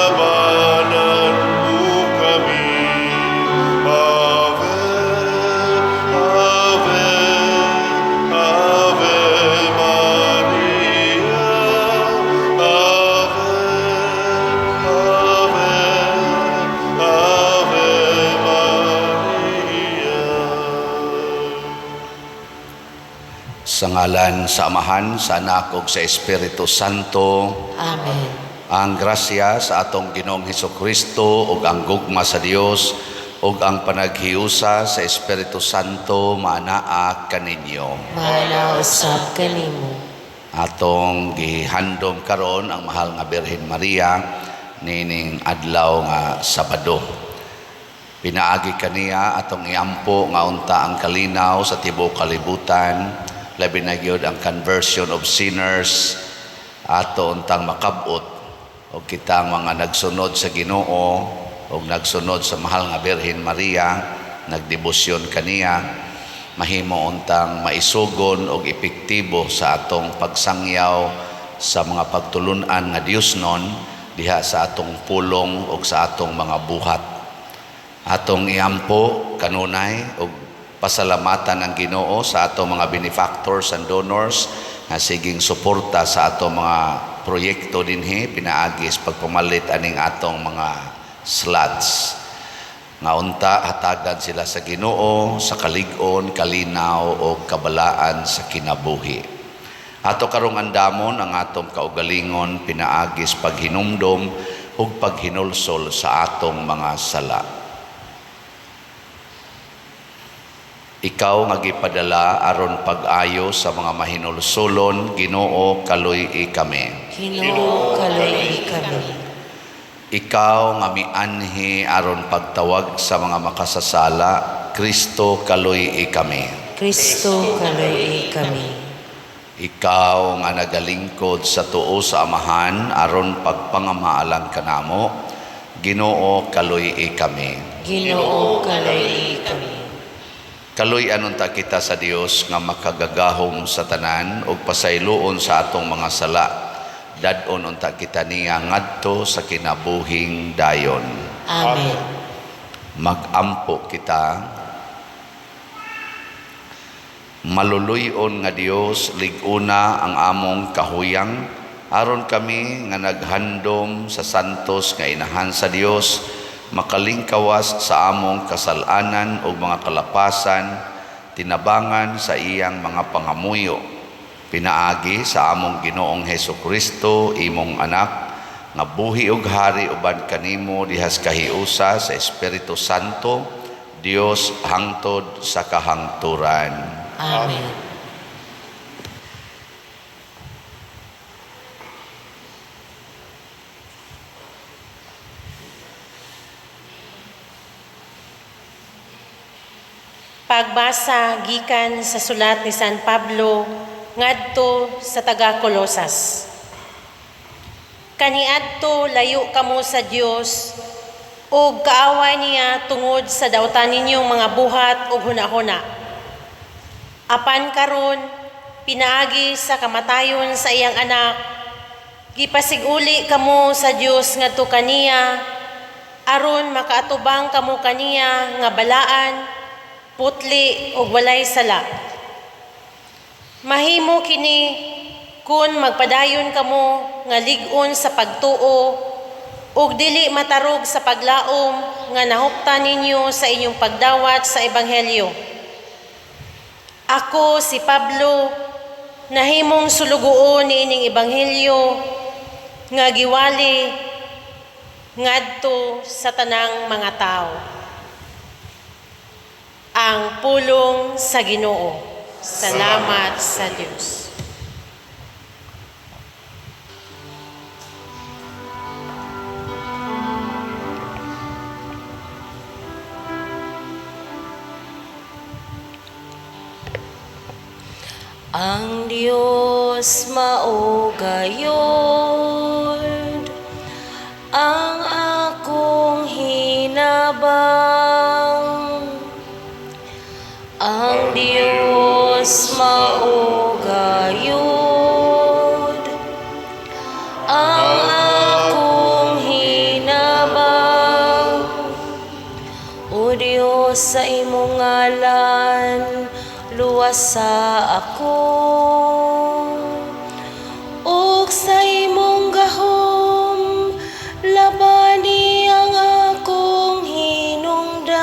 labanan mo kami. Ave, Ave, Ave Maria. Ave, Ave, Ave Maria. Sa ngalan sa Amahan, sa Anak ug sa Espiritu Santo. Amen. Ang grasya sa atong Ginoong Hesukristo ug ang gugma sa Dios ug ang panaghiusa sa Espiritu Santo maanaa kaninyo. Manausab kanimo. Atong gihandom karon ang mahal nga Birhen Maria nining adlaw nga Sabado. Pinaagi kaniya atong iampo nga unta ang kalinaw sa tibuok kalibutan, labi na gyud ang conversion of sinners, ato untang makabot o kitang mga nagsunod sa Ginoo o nagsunod sa mahal nga Birhen Maria, nagdebosyon kaniya, mahimo untang maisugon og epektibo sa atong pagsangyaw sa mga pagtulunan nga Diosnon diha sa atong pulong o sa atong mga buhat. Atong iampo kanunay og pasalamatan ang Ginoo sa atong mga benefactors and donors nga siging suporta sa atong mga proyekto dinhi pinaagis pagpamalit aning atong mga slots nga unta hatagan sila sa Ginoo sa kalig-on, kalinaw o kabalaan sa kinabuhi. Ato karong andamon ang atong kaugalingon pinaagis paghinumdom ug paghinulsol sa atong mga sala. Ikaw nga gipadala aron pag-ayo sa mga mahinulsolon, Ginoo kaluy-i kami. Ginoo kaluy kami. Ikaw nga mianhi aron pagtawag sa mga makasasala, Kristo kaluy-i kami. Kristo kaluy kami. Ikaw nga nagalingkod sa tuo sa Amahan aron pagpangamaalan kanamo, Ginoo kaluy-i kami. Ginoo kaluy kami. Kaluy-an unta kita sa Dios nga makagagahom sa tanan ug pasayloon sa atong mga sala. Dadon unta kita niya ngadto sa kinabuhing dayon. Amen. Magampo kita. Maluluyon nga Dios, liguna ang among kahuyang aron kami nga naghandom sa santos nga inahan sa Dios, makalingkawas sa among kasalanan o mga kalapasan, tinabangan sa iyang mga pangamuyo. Pinaagi sa among Ginoong Hesukristo, imong anak, nga buhi ug hari uban kanimo dihas kahiusa sa Espiritu Santo, Dios hangtod sa kahangturan. Amen. Pagbasa gikan sa sulat ni San Pablo ngadto sa taga Colosas. Kaniadto layo kamo sa Dios ug kaaway niya tungod sa dawtan ninyong mga buhat ug hunahuna. Apan karon pinaagi sa kamatayon sa iyang anak, gipasiguli kamo sa Dios ngadto kaniya aron makaatubang kamo kaniya nga balaan, putli o walay sala. Mahimo kini kung magpadayon kamo nga lig-on sa pagtuo ug dili matarog sa paglaom nga nahuptan ninyo sa inyong pagdawat sa Ebanghelyo. Ako si Pablo, nahimong sulugoon niining Ebanghelyo nga giwali ngadto sa tanang mga tao. Ang pulong sa Ginoo. Salamat sa Diyos. Ang Diyos mao gayud ang akong hinabang. Ang Diyos mao gayud ang akong hinabang. sa imong ngalan, luwas sa ako. Ug sa imong gahom, labani ang akong hinungdan.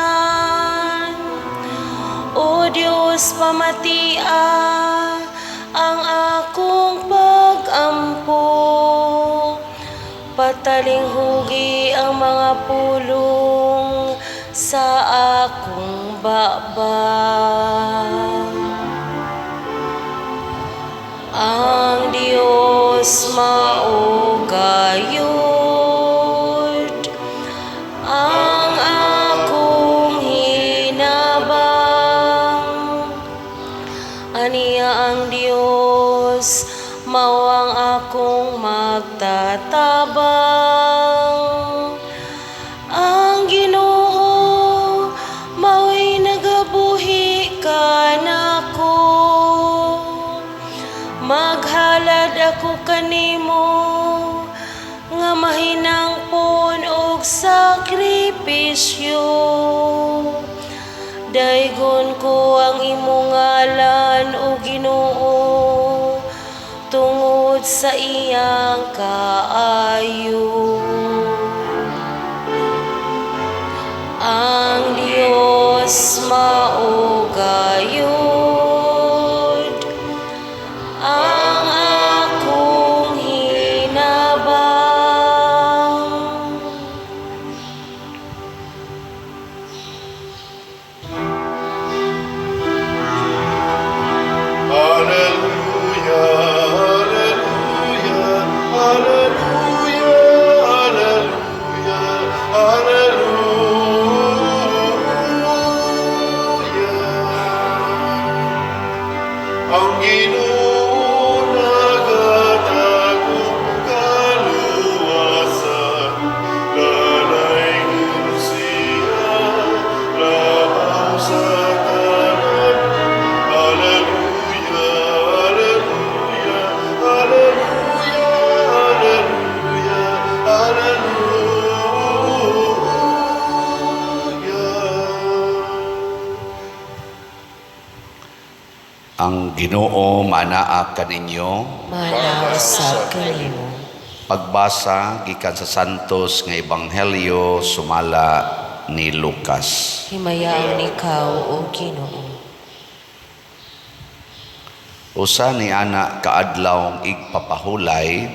O Diyos, pamatia ang akong pag-ampo. Patalinghugi ang mga pulong sa akong baba. Ang Diyos mao gayud ang akong hinabang. Aniya ang Diyos mao ang akong magtatabang. Ang Ginoo mao'y nagabuhi kanako. Maghalad ako kanimo nga mahinangpon og sakripisyo. Daygon ko ang imong ngalan o Ginoo tungod sa iyang kaayo. Ang Diyos mao gayud ang akong hinabang. Hallelujah, hallelujah, hallelujah, hallelujah, hallelujah. Ang Ginoo nagatagong kaluwasan, lalaigon siya labaw sa tanan. Hallelujah, hallelujah, hallelujah, hallelujah, hallelujah. Ang Ginoo manaa kaninyo. Manausap kanimo. Pagbasa gikan sa Santos nga Ebanghelyo sumala ni Lucas. Himayaw ikaw o Ginoo. Usa ni ana kaadlawng igpapahulay,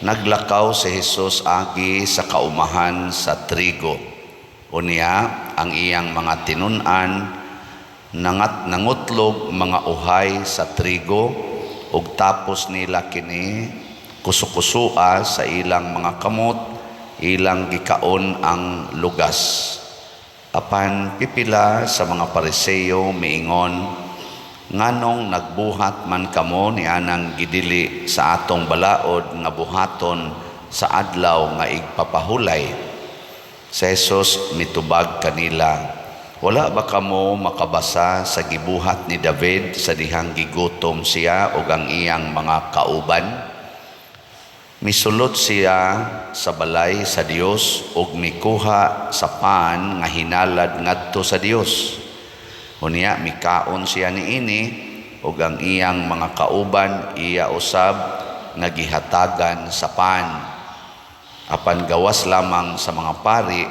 naglakaw si Jesus agi sa kaumahan sa trigo. Unya ang iyang mga tinun-an nangutlog mga uhay sa trigo ug tapos nila kini kusukusua sa ilang mga kamot, ilang gikaon ang lugas. Apan pipila sa mga Pariseo miingon, nganong nagbuhat man kamo ni anang gidili sa atong balaod nga buhaton sa adlaw nga igpapahulay? Si Jesus mitubag kanila, wala ba kamo makabasa sa gibuhat ni David sa dihang gigutom siya ug ang iyang mga kauban? Misulot siya sa balay sa Dios ug mikuha sa pan nga hinalad ngadto sa Dios. Unya mikaon siya niini ug ang iyang mga kauban iya usab nga gihatagan sa pan. Apan gawas lamang sa mga pari,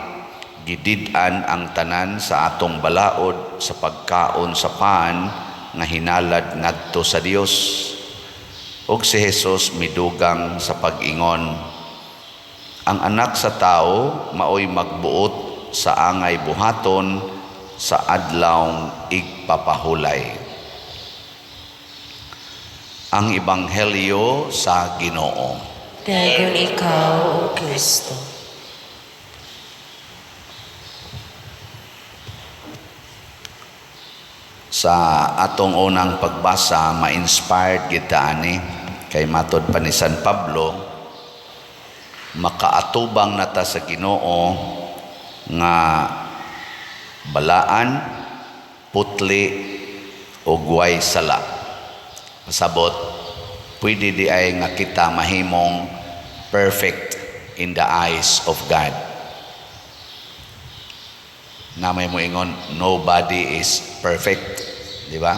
gidid-an ang tanan sa atong balaod sa pagkaon sa pan nga hinalad ngadto sa Dios. Ug si Jesus midugang sa pag-ingon, ang anak sa tao maoy magbuot sa angay buhaton sa adlawng igpapahulay. Ang Ebanghelyo sa Ginoo. Dayon ikaw o Kristo. Sa atong unang pagbasa, ma-inspired kita ani kay matod pa ni San Pablo, makaatubang nata sa Ginoo nga balaan, putli o guway sala. Pasabot, pwede di ay nga kita mahimong perfect in the eyes of God. Na may moingon, nobody is perfect. Di ba?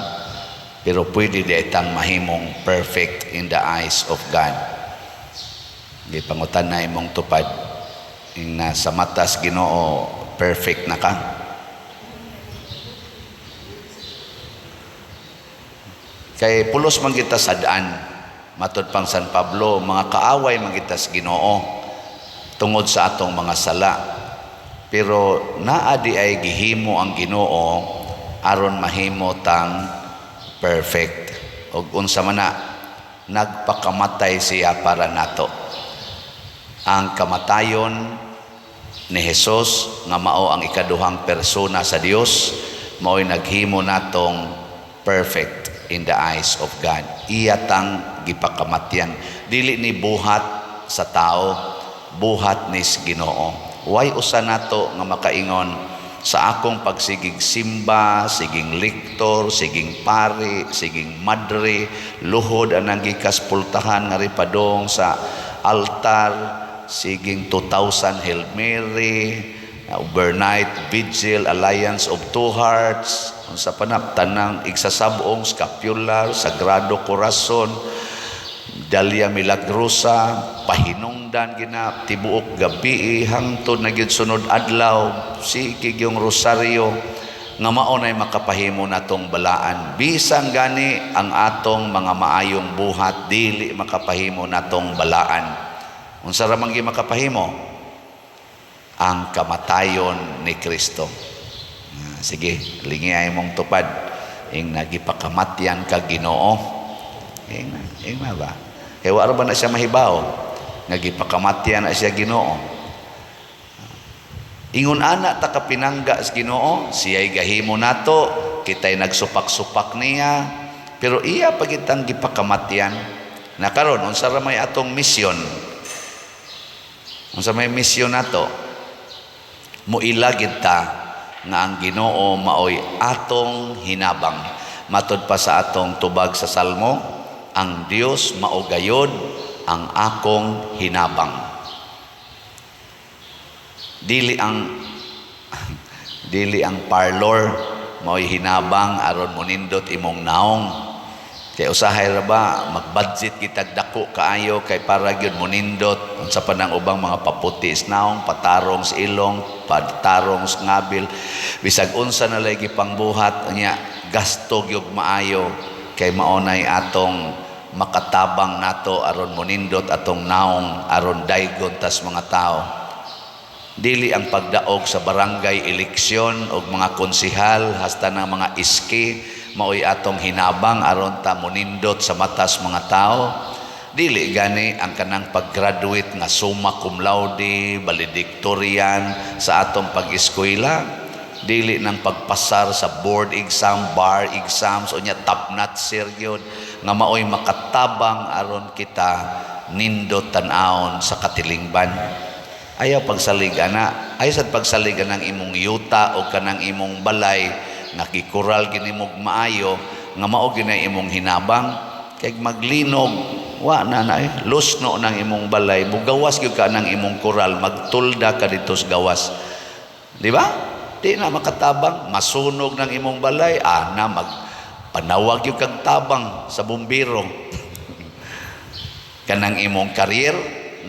Pero pwede ditang mahimong perfect in the eyes of God. Di pangutan na imong tupad. Yung nasa matas Ginoo, perfect na ka. Kay pulos man kita sa daan, matod pang San Pablo, mga kaaway man kita sa Ginoo tungod sa atong mga sala. Pero naadi ay gihimo ang Ginoo aron mahimo tang perfect. Og unsa man na, nagpakamatay siya para nato. Ang kamatayon ni Jesus nga mao ang ikaduhang persona sa Dios, mao'y naghimo natong perfect in the eyes of God. Iya tang gipakamatyan. Dili ni buhat sa tao, buhat ni Ginoo. Why usa nato nga makaingon sa akong pagsigig simba, siging liktor, siging pari, siging madre, luhod anang gikas pultahan nga ripadong sa altar, siging 2,000 Hail Mary, overnight vigil, alliance of two hearts, sa panaptanang igsasabong, scapular, sagrado corazon, Dalia Milagrosa, pahinungdan gina tibuok gabi hangtod na gyud sunod adlaw, sikig yung rosaryo nga mao nay makapahimo natong balaan. Bisan gani ang atong mga maayong buhat dili makapahimo natong balaan. Unsa ra man gi makapahimo? Ang kamatayon ni Kristo. Sige, lingi ay mong tupad ing nagipakamatyan ka Ginoo. Ing ba? Kaya wala ba na siya mahibaw? Nagipakamatyan na siya Ginoo. Ingon ana ta kapinangga sa Ginoo, siya'y gahimo nato, kita'y nagsupak-supak niya, pero iya pagitang gipakamatyan. Na karon unsa ra may atong misyon? Unsa may misyon nato? Muilagid ta nga ang Ginoo maoy atong hinabang. Matod pa sa atong tubag sa Salmo, ang Dios mao gayod ang akong hinabang. Dili ang parlor mao'y hinabang aron monindot imong naong. Kaya usahay ra ba magbudget kitag dako kaayo kay para gyud monindot unsa pa nang ubang mga paputi is naong, patarong sa ilong, patarong sa ngabil, bisag unsa na lagi pangbuhat nya gasto gyud maayo kay maunay atong makatabang nato aron monindot atong naong aron daygon tas mga tao. Dili ang pagdaog sa barangay eleksyon og mga konsihal hasta ng mga iski maoy atong hinabang aron ta monindot sa matas mga tao. Dili gani ang kanang pag-graduate nga summa cum laude, valedictorian sa atong pag-eskwela. Dili nang pagpasar sa board exam, bar exams o nya top notcher gyud nga maoy makatabang aron kita nindot tan-awon sa katilingban. Ayaw pagsalig ana, ay sad pagsalig anang imong yuta o kanang imong balay nakikural ginimog maayo nga mao ginay imong hinabang kay maglinog wa na lusno nang imong balay bugawas gyud ka nang imong kural magtulda ka dito sa gawas. Di ba? Di na makatabang, masunog ng imong balay, na magpanawag yung kang tabang sa bumbiro. Kanang imong career,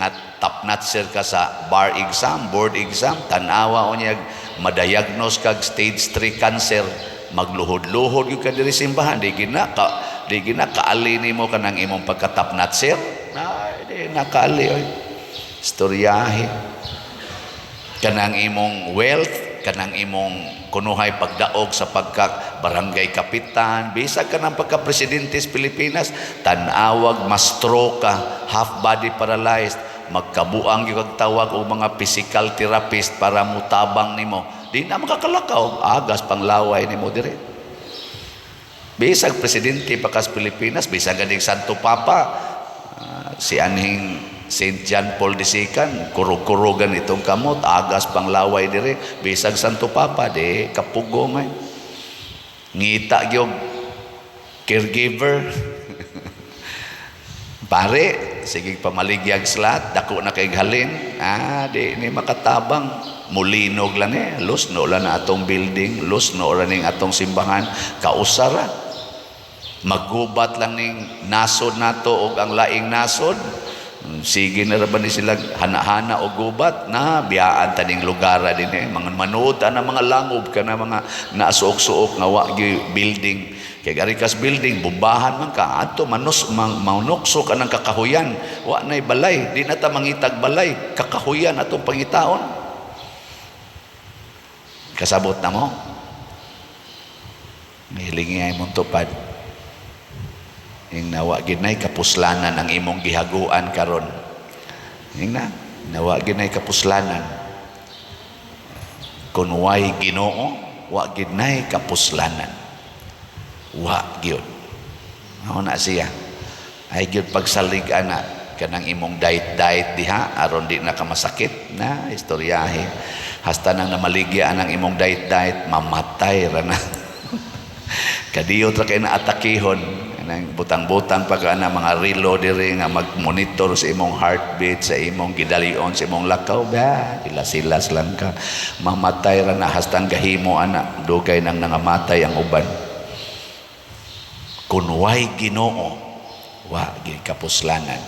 nga top notcher ka sa bar exam, board exam, tanawa o niya, madayagnos kag stage 3 cancer, magluhod-luhod yung ka diri simbahan, di gina kaali nimo kanang imong pagka-top notcher, di na kaali, istoryahe. Kanang imong wealth, kanang imong kunuhay pagdaog sa pagka barangay kapitan, bisag ka ng pagka-presidente sa Pilipinas, tanawag, ma-stroke ka, half body paralyzed, magkabuang yung tawag o mga physical therapist para mutabang nimo, di na makakalakaw, agas panglaway nimo dire. Bisag presidente pa ka sa Pilipinas, bisag ganing Santo Papa, si anhing St. John Paul II, kurug-kurugan itong kamot, agas panglaway dire, bisag Santo Papa, di kapugo ngay. Ngita yung caregiver. Pare, sige pamaligyag slat, dako na kay halin. Di ni makatabang. Mulinog lang lusno lang na atong building, lusno lang ning atong simbahan, kausara. Maggubat lang ning nasod nato og ang laing nasod. Sige na ra ba ni sila hana-hana o gubat na biyaan taning lugar din mga manood na mga langob ka na mga naasuok-suok nga wa building kay garikas building bubahan man ka ato manukso ka ng kakahuyan wa nay balay di na ta mangitag balay kakahuyan atong pangitaon kasabot na mo mihilingi ay mong tupad ing nawa ginay kapuslanan ang imong gihaguan karon ing nawa ginay kapuslanan kun way Ginoo wa ginay kapuslanan wa gyud mao na siya ay gyud pagsalig ana kanang imong diet diha aron di na ka masakit na istoryahe hasta nang namaligya anang imong diet mamatay ra na kadiyot ra kay na atakihon nang butang-butang pag ana mga relo diri nga mag-monitor sa imong heartbeat sa imong gidalion sa imong lakaw ba silas lang ka mamatay ra na hastang gahimo ana dugay nang nangamatay ang uban kun way Ginoo wa gyud kapuslanan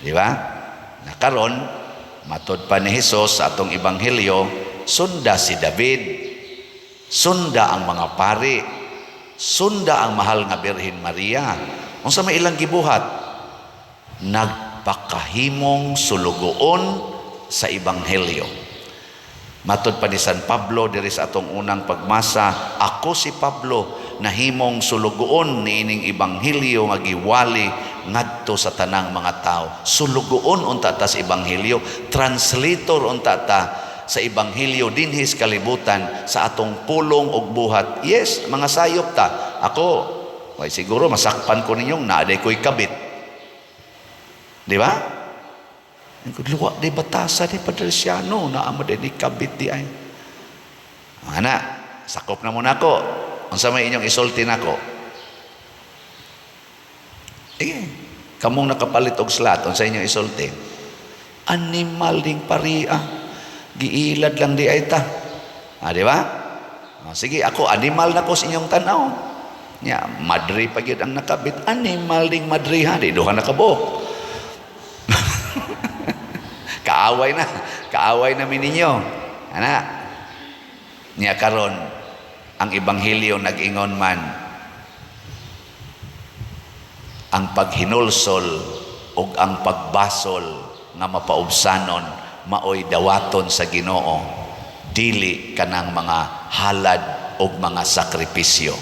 di ba nakaron matud pa ni Hesus sa atong ebanghelyo sunda si David sunda ang mga pari sunda ang mahal nga Birhen Maria unsa may ilang gibuhat nagpakahimong sulugoon sa ebanghelyo matud pa ni San Pablo diri sa atong unang pagmasa ako si Pablo nahimong sulugoon niining ebanghelyo nga giwali ngadto sa tanang mga tao sulugoon unta ta sa ebanghelyo translator unta ta sa ebanghelyo dinhi sa kalibutan sa atong pulong ug buhat yes mga sayop ta ako way siguro masakpan ko ninyong naaday ko'y kabit di ba luwa di batasa di Padresiano na amo di kabit di ay ana sakop na muna ko unsa may inyong isulti nako kamong nakapalit og slat unsa inyong isulti animal ding paria giilad lang di ay ta di ba sige ako animal na ko sa inyong tanaw nya madre pa gyud ang nakabit animal ding madre ha di duha nakabuok kaaway na mininyo ana nya karon ang ebanghelyo nag-ingon man ang paghinulsol ug ang pagbasol nga mapaubsanon maoy dawaton sa Ginoo dili kanang mga halad ug mga sakripisyo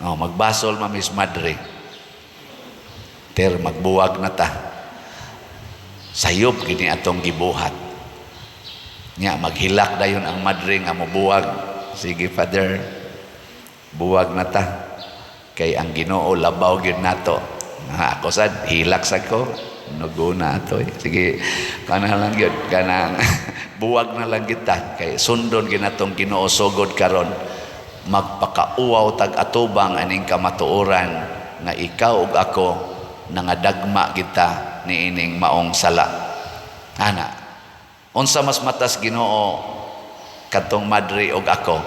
magbasol mamis madre ter magbuwag na ta sayop gini atong gibuhat nya maghilak dayon ang madre nga mobuwag sige father buwag na ta kay ang Ginoo labaw gyud nato ako sad hilak sa ko naguna ato sige kana lang gyud kanang buwag na lang kita kay sundon ginatong Ginoo sugod karon magpakauaw tag atubang aning kamatuoran nga ikaw ug ako nangadagma kita niining maong sala ana unsa mas matas Ginoo katong madre ug ako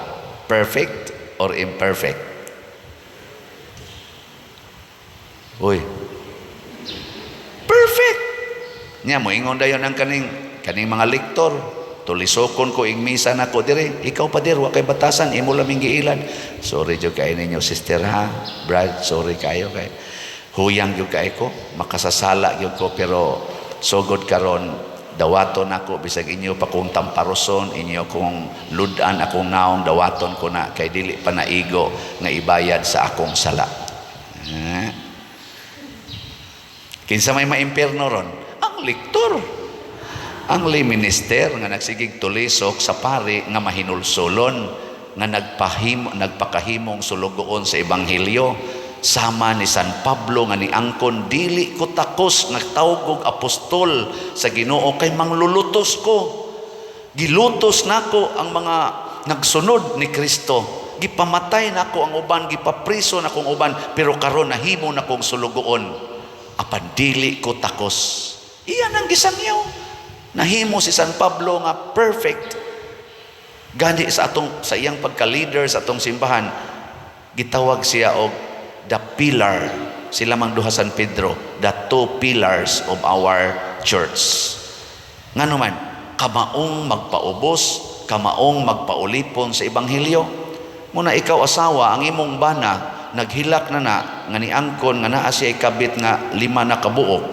perfect or imperfect uy perfect nya mo ingon dayon ang kaning mga lektor tulisokon ko ing misa nako dire ikaw pa dir wa kay batasan imo laming giilan sorry jud kay ninyo sister ha brad sorry kayo kay huyang jud kay ko makasasala jud ko pero sugod karon dawaton ako bisag inyo pa kong tamparoson inyo kong ludan akong naong dawaton ko na kay dili pa naigo nga ibayad sa akong sala kinsa may maimperno ron ang lektor ang lay minister nga nagsigig tulisok sa pari nga mahinulsulon nga nagpakahimong sulugoon sa ebanghelyo sama ni San Pablo nga niangkon dili ko takos nga tawgog apostol sa Ginoo kay manglulutos ko gilutos nako ang mga nagsunod ni Kristo gipamatay nako ang uban gipapriso nako ang uban pero karon nahimo na kong sulugoon apan dili ko takos. Iyan ang gisangyaw. Nahimo si San Pablo nga perfect. Gani sa iyang pagka-leader sa atong simbahan, gitawag siya og the pillar. Sila mang duha San Pedro, the two pillars of our church. Ngano man, kamaong magpaubos, kamaong magpaulipon sa ebanghelyo. Muna ikaw asawa, ang imong bana naghilak na nga niangkon nga naa siya kabit nga 5 na kabuok.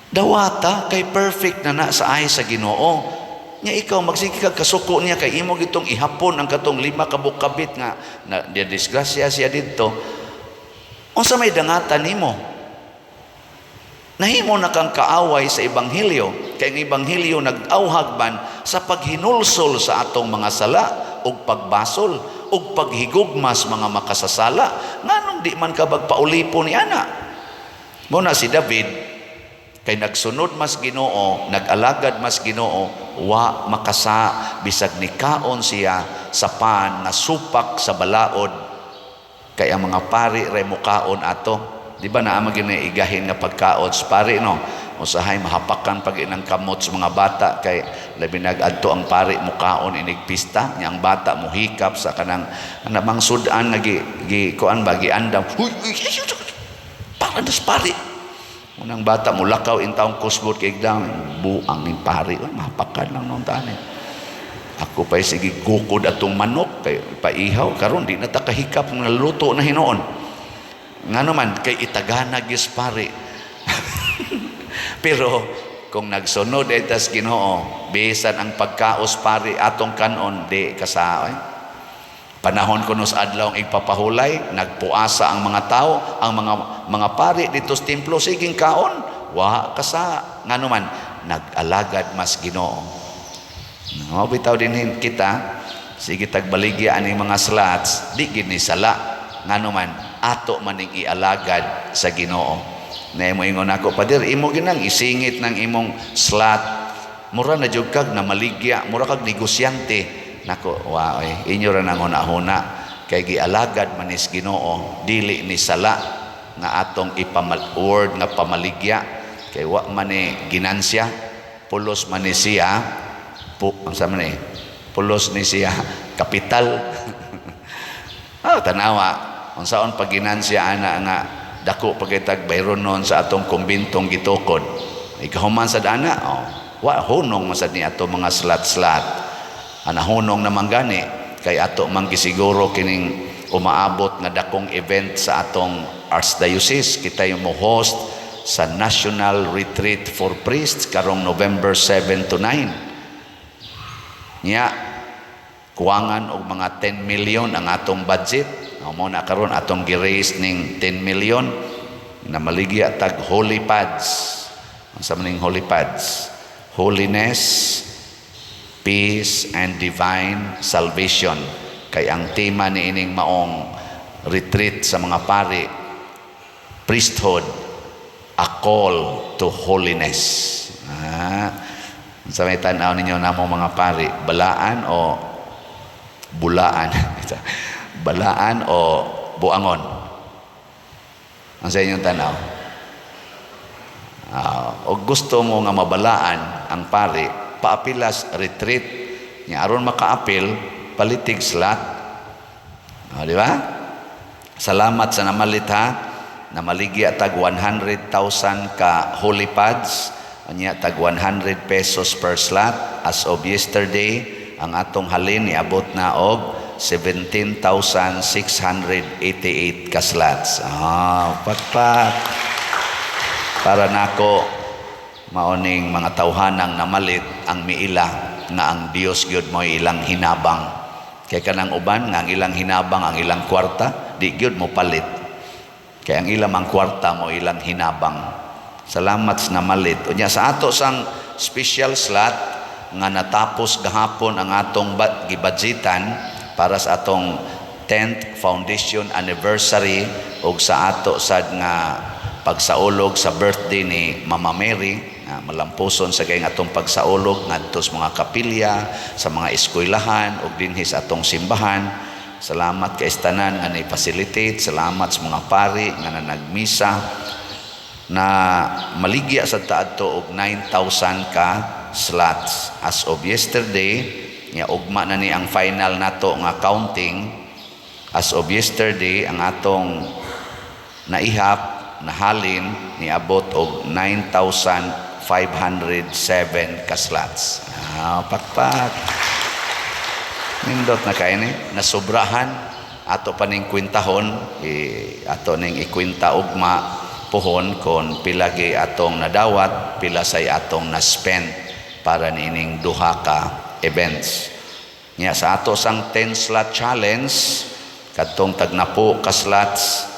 Dawata kay perfect na sa ay sa Ginoo. Nya ikaw magsige kag kasuko niya kay imo gitong ihapon ang katong 5 kabuok kabit nga na disgrasya siya didto. Unsa may dangatan nimo? Nahimo na kang kaaway sa ebanghelyo, kay ang ebanghelyo nag-awhag man sa paghinulsol sa atong mga sala ug pagbasol ug paghigugmas mga makasasala. Nganong di man ka magpaulipon ni ana? Muna si David kay nagsunod mas Ginoo, nag-alagad mas Ginoo, wa makasa bisag nikaon siya sa pan nga supak sa balaod. Kay ang mga pari ray mukaon ato. Di ba naama ginaigahin nga pagkaon sa pari, no? Usahay mahapakan pag inang kamot sa mga bata kay labi nag-adto ang pari mukaon inig pista nya ang bata muhikap sa kanang namang sudan nga kuan ba giandam. Huy, para das pari. Unang bata mulakaw in taong kusgot kay igdam buang ning pari, mahapakan lang noon tani. Ako pa'y sige gukod atong manok kay paihaw karon di na ta kahikap nga luto na hinoon. Ngano man kay itagana gis pare. Pero kung nagsunod etas Ginoo, bisan ang pagkaos pare atong kanon di kasaoy. Panahon kuno sa adlaw ang igpapahulay, nagpuasa ang mga tao, ang mga pare dito sa templo siging kaon, wa kasa. Ngano man nag-alagad mas Ginoo. No, bitaw din kita sige tagbaligya ani mga slots, di gid ni sala. Ngano man ato maning ialagad sa Ginoo. Na imo ingon ako, Pader, imo ginang isingit ng imong slot. Mura na jud kag na maligya, mura kag negosyante. Nako, waoy, inyo ra nang hunahuna kay gialagad manis Ginoo, dili ni sala nga atong word nga pamaligya kay wa man ni ginansya, pulos man ni siya, pulos ni siya kapital. Tanawa unsaon paginansya ana nga dako pagitag bayron noon sa atong kumbintong gitukod. Ikahuman sa dana, wa hunong masad ni ato mga slat-slat. Ana hunong naman gani kay ato man gisiguro kining umaabot nga dakong event sa atong Archdiocese. Kita yung mo host sa National Retreat for Priests karong November 7 to 9. Nya kuwangan og mga 10 million ang atong budget. Mo na karon atong gi-raise ning 10 million na maligya tag holy pads. Unsa man ning holy pads? Holiness, peace and divine salvation. Kay ang tema ni ining maong retreat sa mga pari, priesthood, a call to holiness. Unsa may tan-aw ninyo namo mga pari, balaan o bulaan? Balaan o buangon? Ang sa inyong tanaw. O gusto mo nga mabalaan ang pari, paapilas retreat niya aron makaapil palitig slot. Di ba? Salamat sa namalit ha. Namaligya tag 100,000 ka holy pads. Anya tag 100 pesos per slot. As of yesterday, ang atong halin niabot na og 17,688 ka slots. Patpat. Para nako maoning mga tawhanang namalit ang miila nga ang Dios gyud mo ilang hinabang. Kay kanang uban nga ang ilang hinabang ang ilang kwarta, di gyud mo palit. Kay ang ilang mang kwarta mo ilang hinabang. Salamat sa namalit. Unya sa ato sang special slot nga natapos gahapon ang atong gibudgetan para sa atong 10th foundation anniversary ug sa ato sad nga pagsaulog sa birthday ni Mama Mary, malampuson sa kay atong pagsaulog ngadto sa mga kapilya, sa mga eskwelahan ug dinhi sa atong simbahan. Salamat kay tanan nga ni-facilitate, salamat sa mga pari nga nagmisa. na maligya sa taadto og 9,000 ka slots. As of yesterday, nga ugma na ni ang final nato nga counting. As of yesterday, ang atong naihap, nahalin, niabot og 9,507 ka slots. Pakpak. Nindot na kayo ni, nasubrahan, ato pa ning kwintahon, ato ning ikwinta ugma, pohon kon pila gay atong nadawat, pila say atong na-spend para nining duha ka events. Nya sa ato sang 10 slot challenge, kadtong tagnapo ka slots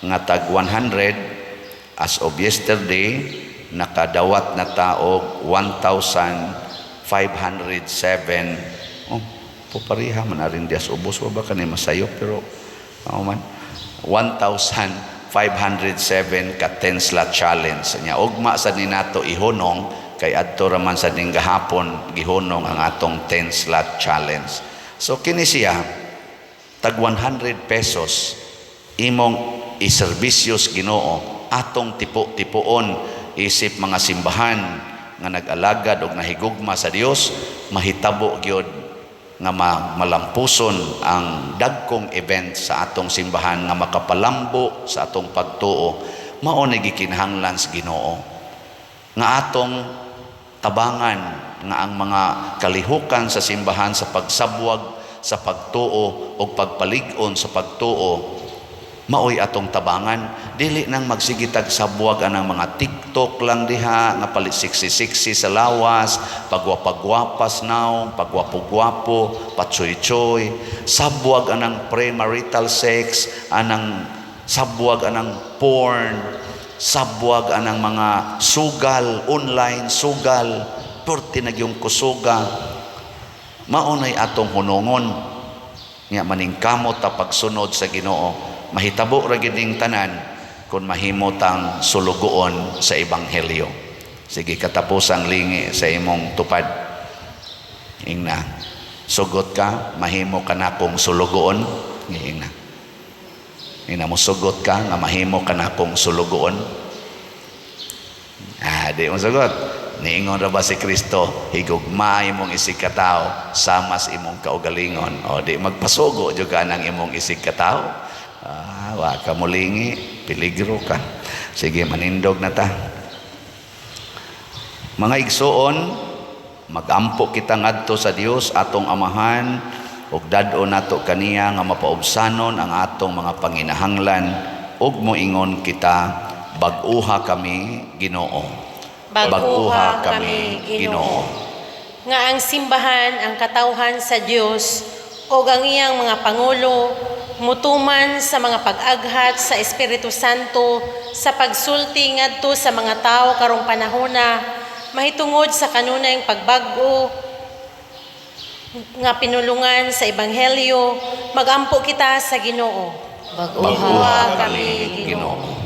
nga tag 100, as of yesterday nakadawat na taog 1,507. Pupariha man na rin dias ubos wa ba kani masayo, pero man 1,507 ka 10 slot challenge. Nya ugma sa ni nato ihunong kay adto raman sa ning gahapon gihunong ang atong 10 slot challenge. So kini siya tag 100 pesos imong iserbisyos Ginoo, atong tipo-tipoon isip mga simbahan nga nag-alagad og nahigugma sa Dios, mahitabo gyud nga malampuson ang dagkong event sa atong simbahan nga makapalambo sa atong pagtuo. Mao ni gikinahanglan sa Ginoo nga atong tabangan nga ang mga kalihukan sa simbahan sa pagsabwag sa pagtuo o pagpalig-on sa pagtuo, maoy atong tabangan. Dili nang magsigitag sabwag anang mga TikTok lang diha nga palit siksi-siksi sa lawas, pagwapagwapas naw, pagwapo-gwapo, patsoy-choy, sabwag anang premarital sex, anang sabwag anang porn, sabwag anang mga sugal, online sugal, porti nagyong kusuga. Maunay atong hunongon nga maningkamot ta pagsunod sa Ginoo. Mahitabo ra gid ning tanan kung mahimotang sulugoon sa ebanghelyo. Sige, katapusang lingi sa imong tupad. Ingna, sugot ka, mahimo ka na kong sulugoon. Ingna. Ingna mo sugot ka, nga mahimo ka na kong sulugoon. Di mo sugot. Niingon ra ba si Kristo, higugma imong isig katao, samas imong kaugalingon. O di magpasugo jud ka nang imong isig katao. Wa ka mulingi, piligro ka. Sige, manindog na ta. Mga igsoon, magampo kita ngadto sa Dios atong Amahan ug dad-o nato kaniya nga mapaubsanon ang atong mga panginahanglan ug moingon kita, bag-uha kami Ginoo. Bag-uha kami Ginoo. Nga ang simbahan ang katawhan sa Dios ug ang iyang mga pangulo mutuman sa mga pag-aghat sa Espiritu Santo sa pagsulti ngadto sa mga tao karong panahona, mahitungod sa kanunayng pagbag-o nga pinulungan sa ebanghelyo. Magampo kita sa Ginoo. Bag-uha kami Ginoo.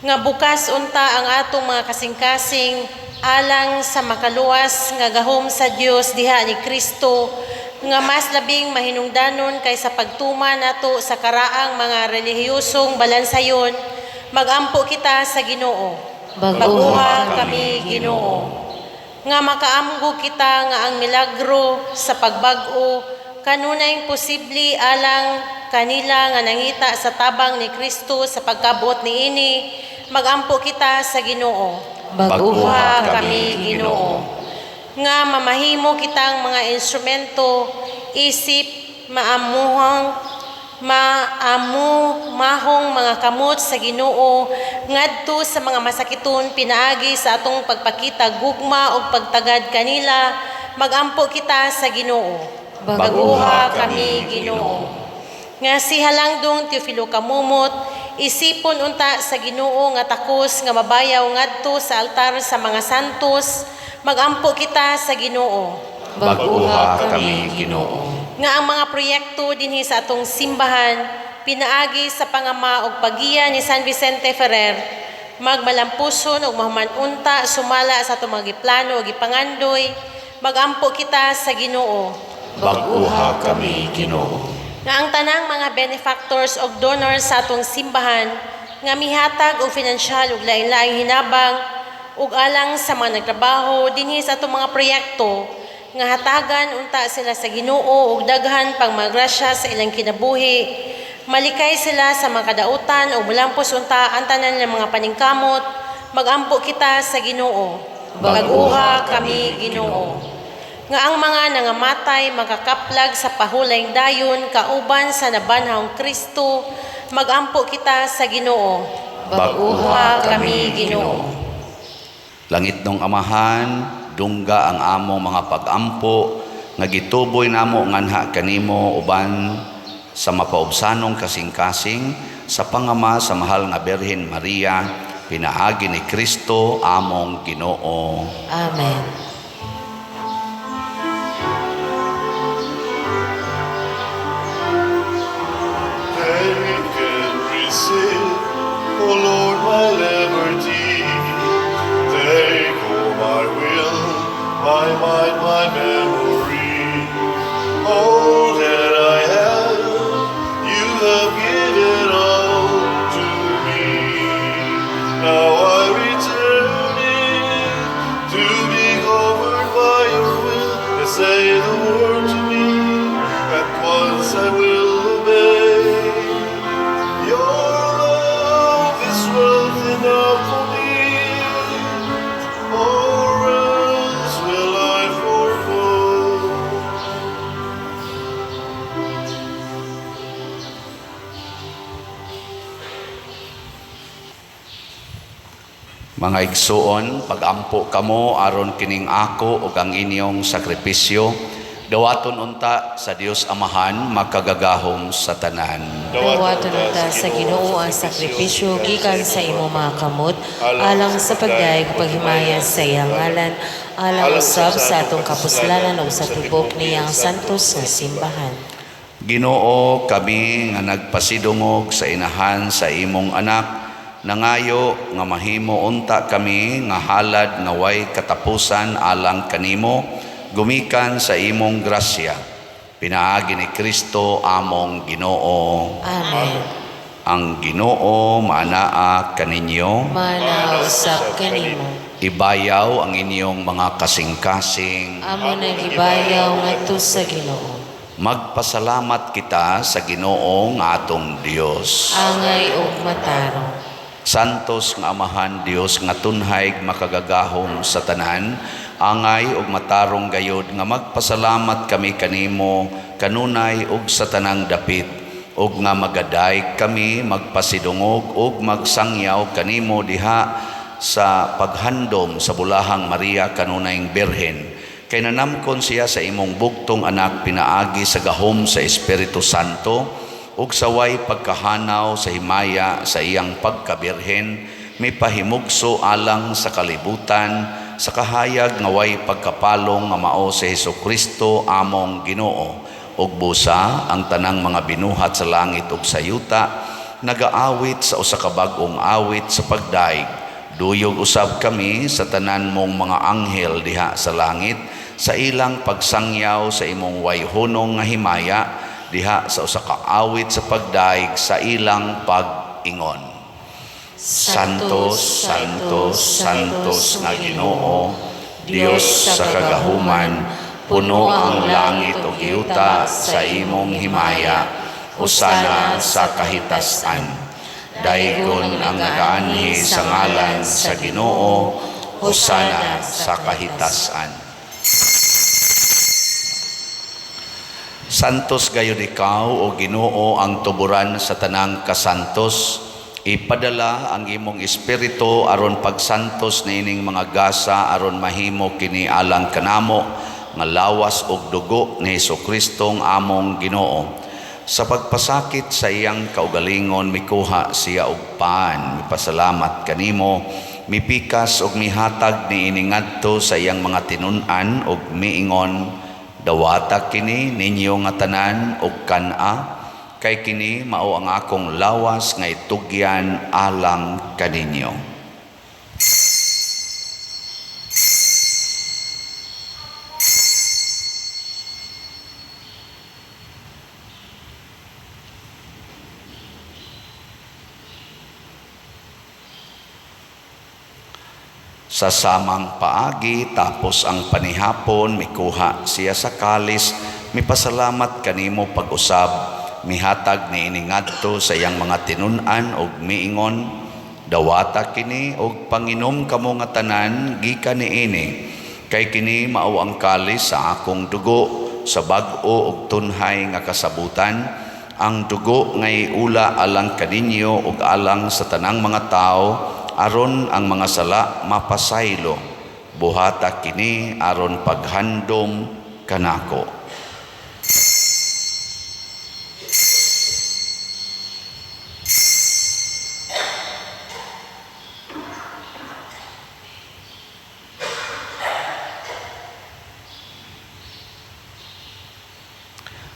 Nga bukas unta ang atong mga kasing-kasing alang sa makaluwas nga gahom sa Dios diha ni Kristo, nga mas labing mahinungdanon kaysa pagtuma nato sa karaang mga relihiyosong balansayon. Magampo kita sa Ginoo. Bag-uha kami Ginoo. Nga makaamgo kita nga ang milagro sa pagbag-o kanunay posible alang kanila nga nangita sa tabang ni Kristo sa pagkabuot niini. Magampo kita sa Ginoo. Bag-uha kami Ginoo. Nga mamahimo kitang mga instrumento, isip, mahong mga kamot sa Ginoo ngadto sa mga masakiton pinaagi sa atong pagpakita gugma ug pagtagad kanila. Magampo kita sa Ginoo. Bag-uha kami Ginoo. Nga si Halangdong Teofilo Kamumot, isipon unta sa Ginoo nga takos nga mabayaw ngadto sa altar sa mga santos. Magampo kita sa Ginoo. Bag-uha kami Ginoo. Nga ang mga proyekto dinhi sa atong simbahan pinaagi sa pangama ug pagiya ni San Vicente Ferrer, magmalampuson ug mahumanunta sumala sa atong mga giplano ug gipangandoy. Magampo kita sa Ginoo. Bag-uha kami Ginoo. Nga ang tanang mga benefactors ug donors sa atong simbahan nga mihatag og pinansyal ug lain-laing hinabang ug alang sa mga nagtrabaho dinhi sa atong mga proyekto nga hatagan unta sila sa Ginoo ug daghan pang magrasya sa ilang kinabuhi. Malikay sila sa mga kadautan ug mulampos unta ang tanan ng mga paningkamot. Magampo kita sa Ginoo. Bag-uha kami Ginoo. Nga ang mga nangamatay makakaplag sa pahulayng dayon kauban sa nabanhawng Kristo. Magampo kita sa Ginoo. Bag-uha kami Ginoo. Langit nung Amahan, dungga ang among mga pag-ampo, nga gituboy namo nganha kanimo uban sa mapaubsanong kasing-kasing, sa pangama sa mahal nga Birhen Maria, pinaagi ni Kristo among Ginoo. Amen. Take and receive, O Lord, my liberty. Take all my will, my mind, my memory. All that I have, you have given all to me. Now I return it to be governed by your will. And say the word to me, at once I will obey. Your love is wealth enough for me, or else will I forego. Mga igsuon, pagampo kamo aron kining ako ug ang inyong sakripisyo, dawaton unta sa Dios Amahan makagagahom sa tanan. Dawaton unta sa Ginoo ang sakripisyo gikan sa imong mga kamot alang sa pagdayeg ug paghimayan sa iyang ngalan, alang usab sa atong kapuslanan ug sa tibok niyang santos nga simbahan. Ginoo, kami nga nagpasidungog sa inahan sa imong anak, nangayo nga mahimo unta kami nga halad nga way katapusan alang kanimo, gumikan sa imong grasya. Pinaagi ni Kristo among Ginoo. Amen. Ang Ginoo maanaa kaninyo, Manausap kanimo. ibayaw ang inyong mga kasing-kasing. Amo nang gibayaw ngadto sa Ginoo. Magpasalamat kita sa Ginoo nga atong Dios. Angay ug matarong. Santos nga Amahan Dios nga tunhay makagagahom sa tanan, angay ug matarong gayod nga magpasalamat kami kanimo kanunay ug sa tanang dapit, ug nga magadayeg kami magpasidungog ug magsangyaw kanimo diha sa paghandom sa bulahang Maria kanunayng Birhen, kay nanamkon siya sa imong bugtong anak pinaagi sa gahom sa Espiritu Santo, ug sa way pagkahanaw sa himaya sa iyang pagkabirhen, may pahimugso alang sa kalibutan, sa kahayag nga way pagkapalong nga mao si Hesukristo among Ginoo, ug busa ang tanang mga binuhat sa langit ug sa yuta, nagaawit sa usa ka bag-ong awit sa pagdaig. Duyog usab kami sa tanan mong mga anghel diha sa langit, sa ilang pagsangyaw sa imong wayhunong nga himaya, diha sa usa ka awit sa pagdaig sa ilang pag-ingon. Santos, Santos, Santos nga Ginoo, Dios sa kagahuman, puno ang langit ug yuta sa imong himaya, husana sa kahitasan. Daygon ang nagaanhi sa ngalan sa Ginoo, husana sa kahitasan. Santos gayud ikaw o Ginoo ang tuburan sa tanang kasantos. Ipadala ang imong espiritu aron pagsantos niining mga gasa aron mahimo kini alang kanamo nga lawas ug dugo ni Hesukristo among Ginoo. Sa pagpasakit sa iyang kaugalingon mikuha siya og paan, mipasalamat kanimo, mipikas ug mihatag niini ngadto sa iyang mga tinun-an ug miingon, dawata kini ninyo nga tanan ug kana, kay kini mao ang akong lawas nga itugyan alang kaninyo. Sa samang paagi tapos ang panihapon mikuha siya sa kalis, mipasalamat kanimo pag-usab, mihatag niini ngadto sa iyang mga tinun-an ug miingon, dawata kini og panginom kamo nga tanan gikan niini, kay kini mao ang kalis sa akong dugo sa bag-o ug tunhay nga kasabutan, ang dugo ngay ula alang kaninyo ug alang sa tanang mga tao, aron ang mga sala mapasaylo. Buhata kini aron paghandom kanako.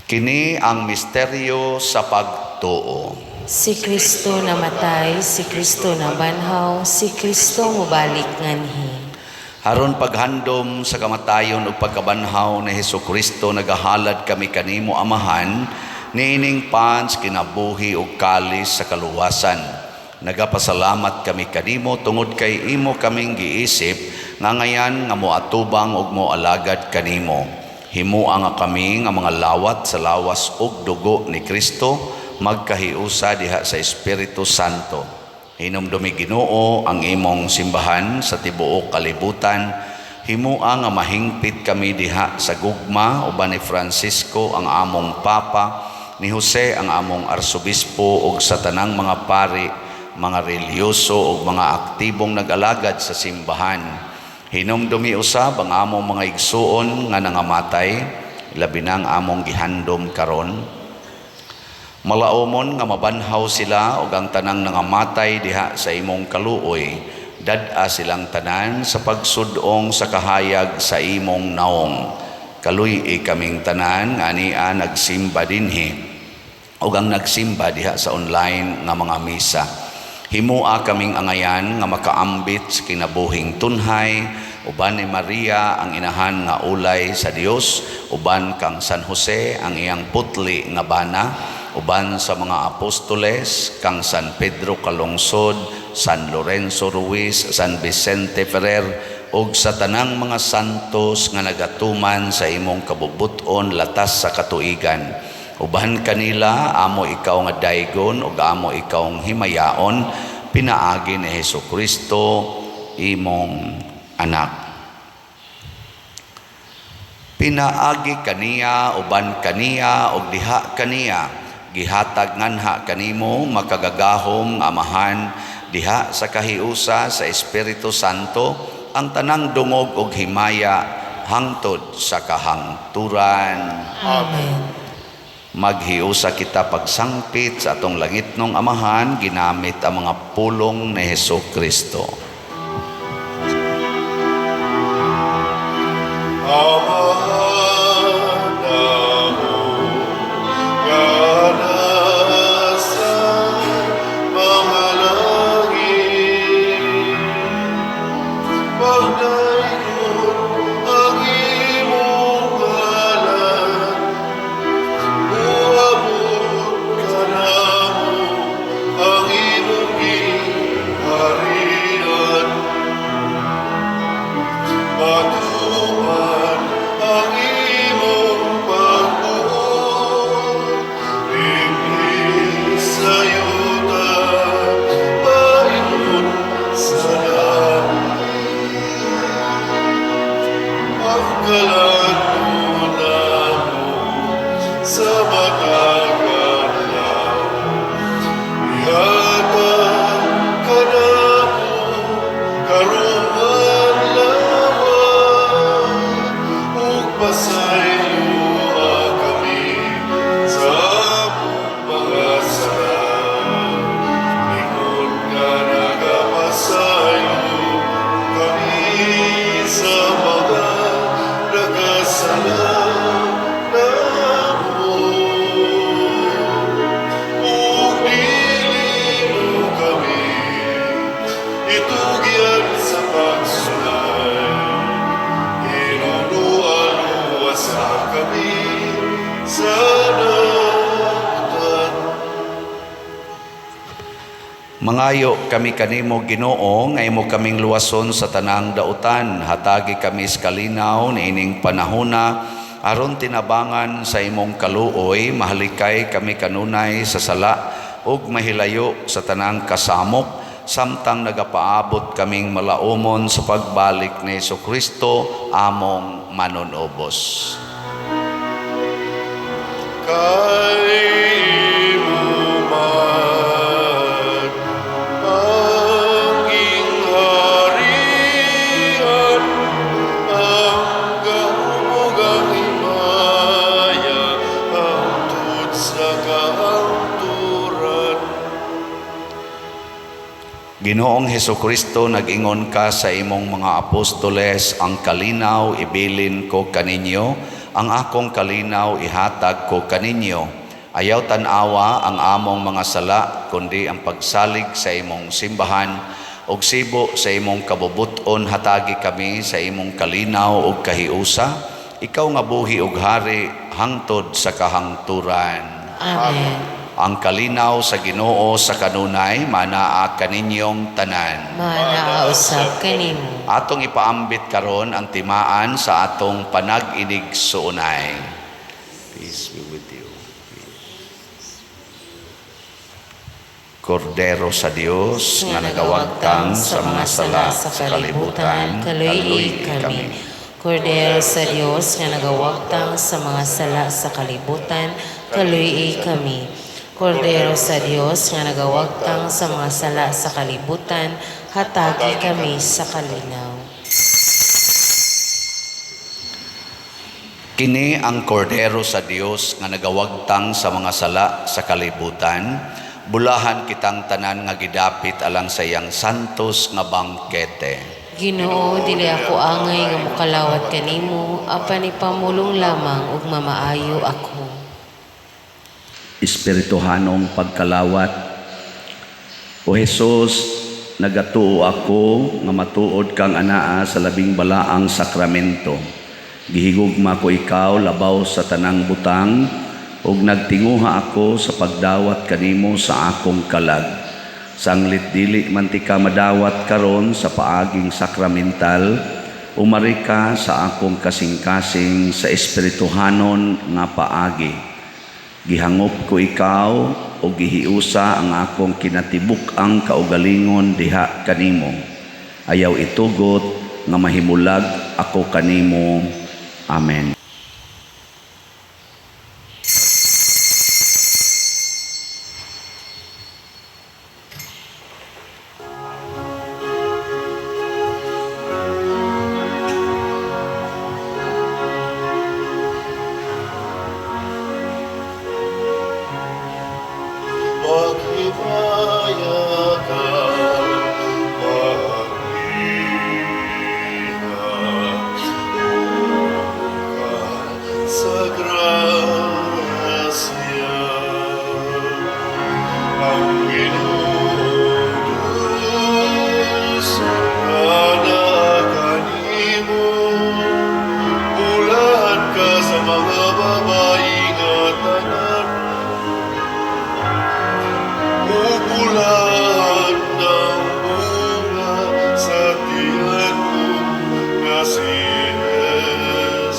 Kini ang misteryo sa pagtuo. Si Kristo namatay, si Kristo nabanhaw, si Kristo mubalik nganhi. Aron paghandom sa kamatayon ug pagkabanhaw ni Hesukristo, nagahalad kami kanimo Amahan, niining pans kinabuhi ug kalis sa kaluwasan. Nagapasalamat kami kanimo tungod kay imo kaming giisip nga ngayan nga moatubang ug moalagad kanimo. Himuang nga kami nga mga lawat sa lawas ug dugo ni Kristo, magkahiusa diha sa Espiritu Santo. Hinumdumi Ginoo ang imong simbahan sa tibuok kalibutan. Himuang nga mahingpit kami diha sa gugma uban ni Francisco ang among Papa, ni Jose ang among Arsobispo ug sa tanang mga pari, mga reliyoso ug mga aktibong nag-alagad sa simbahan. Hinumdumi usab ang among mga igsuon nga nangamatay, labi na ang among gihandom karon. Malaumon nga mabanhaw sila ug ang tanang nangamatay diha sa imong kaluoy, dad-a silang tanan sa pagsudong sa kahayag sa imong naong. Kaluy kaming tanan nga ania nagsimba dinhi ug ang nagsimba diha sa online nga mga misa. Himua kaming angayan nga makaambit sa kinabuhing tunhay, uban ni Maria ang inahan nga ulay sa Dios, uban kang San Jose ang iyang putli nga bana, uban sa mga apostoles kang San Pedro Calungsod, San Lorenzo Ruiz, San Vicente Ferrer ug sa tanang mga santos nga nagatuman sa imong kabubuton latas sa katuigan. Uban kanila amo ikaw nga daygon ug amo ikaw ang himayaon, pinaagi ni Hesukristo imong anak. Pinaagi kaniya uban kaniya ug diha kaniya, gihatag nganha kanimo makagagahom Amahan diha sa kahiusa sa Espiritu Santo, ang tanang dungog ug himaya hangtod sa kahangturan. Amen. Maghiusa kita pagsangpit sa atong langitnong Amahan ginamit ang mga pulong ni Hesukristo. Mangayo kami kanimo Ginoo nga imo kaming luwason sa tanang dautan, hatagi kami sa kalinaw niining panahona aron tinabangan sa imong kaluoy, mahalikay kami kanunay sa sala ug mahilayo sa tanang kasamok, samtang nagapaabot kaming malaumon sa pagbalik ni Jesucristo among manunobos. Kay imo man ang gingharian, ang kahumogang himaya, hangtod sa kahangturan. Ginoong Hesukristo, nag-ingon ka sa imong mga apostoles, ang kalinaw ibilin ko kaninyo, ang akong kalinaw ihatag ko kaninyo. Ayaw tanawa ang among mga sala, kundi ang pagsalig sa imong simbahan, og sibo sa imong kabubuton hatagi kami sa imong kalinaw ug kahiusa. Ikaw nga buhi ug hari hangtod sa kahangturan. Amen. Ang kalinaw sa Ginoo sa kanunay manaa kaninyong tanan. Manausap kanimo. Atong ipaambit karon ang timaan sa atong panag-inig suunay. Peace be with you. Kordero sa Dios nga nagawagtang sa mga sala sa kalibutan, kaluy kami. Kordero sa Dios nga nagawagtang sa mga sala sa kalibutan, kaluy kami. Kordero sa Dios nga nagawagtang sa mga sala sa kalibutan, hatagi kami sa kalinaw. Kini ang kordero sa Dios nga nagawagtang sa mga sala sa kalibutan. Bulahan kitang tanan nga gidapit alang sa iyang santos nga bangkete. Ginoo, dili ako angay nga mokalawat kanimo, apan ipamulong lamang ug mamaayo ako. Espirituhanong pagkalawat. O Jesus, nagatuo ako nga matuod kang anaa sa labing balaang sakramento. Gihigugma ko ikaw labaw sa tanang butang, ug nagtinguha ako sa pagdawat kanimo sa akong kalag. Sanglit dili man ti ka madawat karon sa paaging sakramental, umari ka sa akong kasing-kasing sa espirituhanon nga paagi. Gihangop ko ikaw o gihiusa ang akong kinatibuk ang kaugalingon diha kanimo. Ayaw itugot nga mahimulag ako kanimo. Amen. Maghimaya ka, mag-ingat ka sa grasya. Ang Ginoo sana kanimo, bulahan ka sa mga babaeng tanan. Umulan ng bunga sa tiyan mo na si Jesus.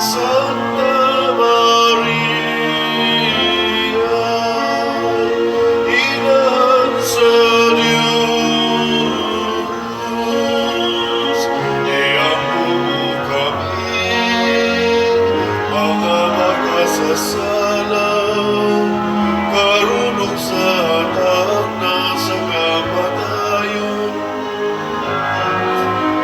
Santa Maria, Ina sa Diyos, iampo mo kami, mga makasasala, karunong sa anak na sa kamatayon.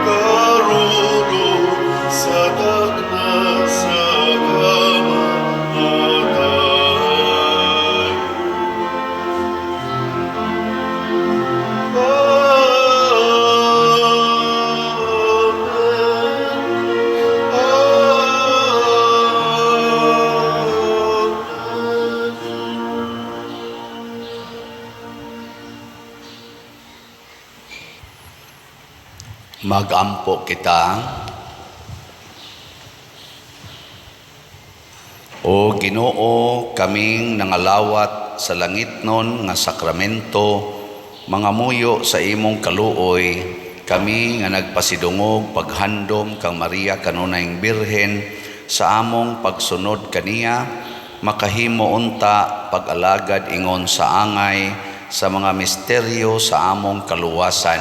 Karunong sa anak na sa kamatayon. Magampo kita. O Ginoo, kaming nangalawat sa langitnon nga sakramento, mga muyo sa imong kaluoy, kami nga nagpasidungog paghandom kang Maria kanunayng Birhen sa among pagsunod kaniya, makahimo unta pag-alagad ingon sa angay sa mga misteryo sa among kaluwasan.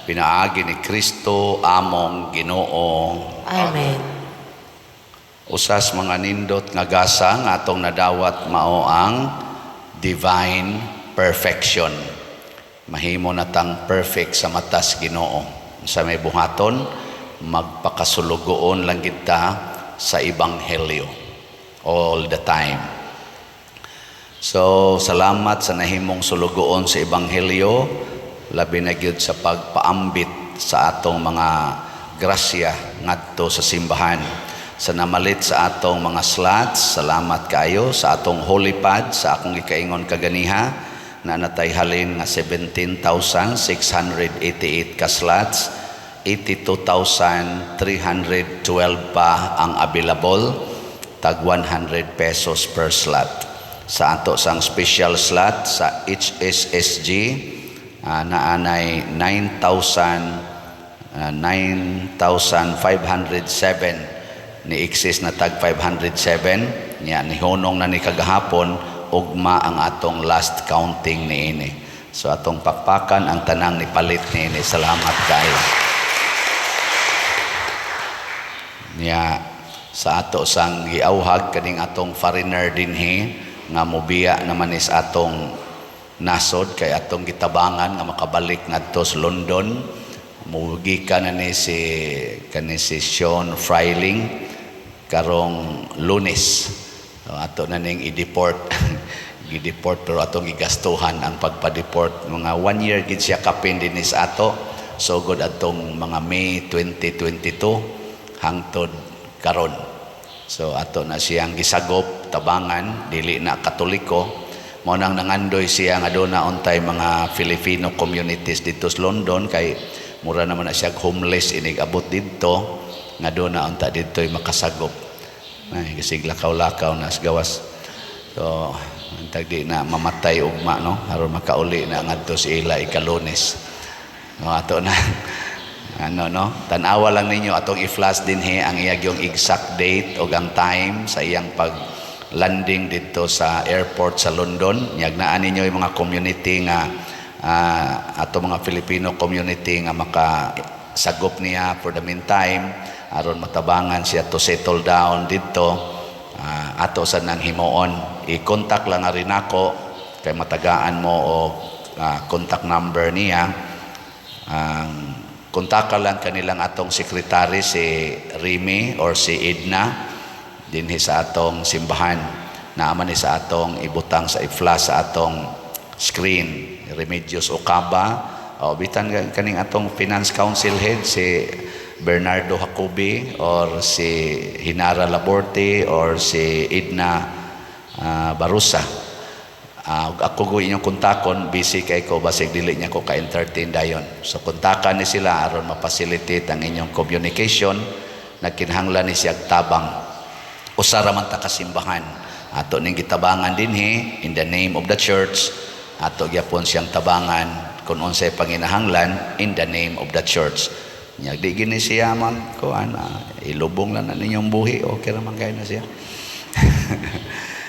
Pinaagi ni Kristo among Ginoo. Amen. Usas mga nindot nga gasa nga atong nadawat mao ang divine perfection. Mahimo natang perfect sa matas Ginoo. Sa may buhaton, magpakasulugoon lang kita sa Ebanghelyo all the time. So, salamat sa nahimong sulugoon sa Ebanghelyo, labi na gyud sa pagpaambit sa atong mga grasya ngadto sa simbahan. Sa namalit sa atong mga slots, salamat kayo sa atong holy pad, sa akong gikaingon kaganiha, na natayhalin nga 17,688 ka slots, 82,312 pa ang available, tag 100 pesos per slot. Sa ato sang special slot sa HSSG, naanay 9,507 ni exist na tag 507 niya ni honong na ni kagahapon, ugma ang atong last counting niini. So atong pakpakan ang tanang ni palit niini. Salamat kayo. Niya sa ato sang giauhag kaning atong foreigner dinhi nga mobiya naman is atong nasod kay atong gitabangan nga makabalik ngadto sa London. Mugi ka na ni si Sean Freiling karong Lunes. So, ato na ning i-deport. I-deport pero atong gigastuhan ang pagpa-deport. Mga 1 year gid siya kapin din sa ato. So good atong mga May 2022 hangtod karon. So ato na siyang gisagop tabangan, dili na Katoliko. Mao nang nangandoy siya nga aduna untay mga Filipino communities dito sa London kay mura naman na siya homeless inig abot dito nga aduna unta dito'y makasagop. Ay, kasi lakaw-lakaw na sa gawas. So, antag di na mamatay ugma, no? Aron makauli na ngadto si ila ikalunes. No, ato na. Tanawa lang ninyo atong i-flash din ang iyang exact date o ang time sa iyang pag-landing dito sa airport sa London. Yagnaan ninyo yung mga community nga ato mga Filipino community nga makasagop niya for the meantime. Aron matabangan siya to settle down dito, ato sa nang himuon. I-contact lang rin ako kay matagaan mo o contact number niya. Kontak lang kanilang atong sekretary si Remy or si Edna dinhi sa atong simbahan. Naaman ni sa atong ibutang sa i-flash sa atong screen. Remedios Ocaba o bitan kaning atong finance council head si Bernardo Jacobi or si Hinara Laborte or si Edna Barusa. Ako ko inyong kontakon, busy kay ko basig dili niya ko ka-entertain dayon. So kontakan ni sila aron ma-facilitate ang inyong communication. Nagkinahanglan ni siya tabang. Usara man ta kasimbahan. Ato ning gitabangan dinhi in the name of the church. Ato gyapon siyang tabangan kung unsay panginahanglan in the name of the church. Nya di gini siya man ko ilubong lang na ninyong buhi, okay naman kayo na siya.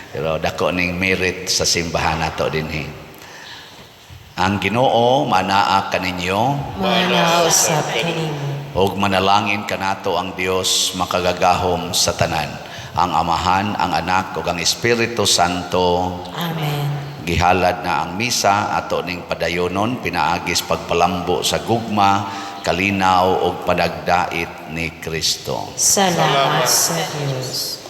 Pero dako ning merit sa simbahan nato dinhi. Ang Ginoo manaa kaninyo, Manausap kanimo. og manalangin kanato ang Dios makagagahom sa tanan, ang Amahan, ang Anak ug ang Espiritu Santo. Amen. Gihalad na ang misa ato ning padayonon pinaagis pagpalambo sa gugma, kalinaw ug padagdait ni Kristo. Salamat sa Diyos.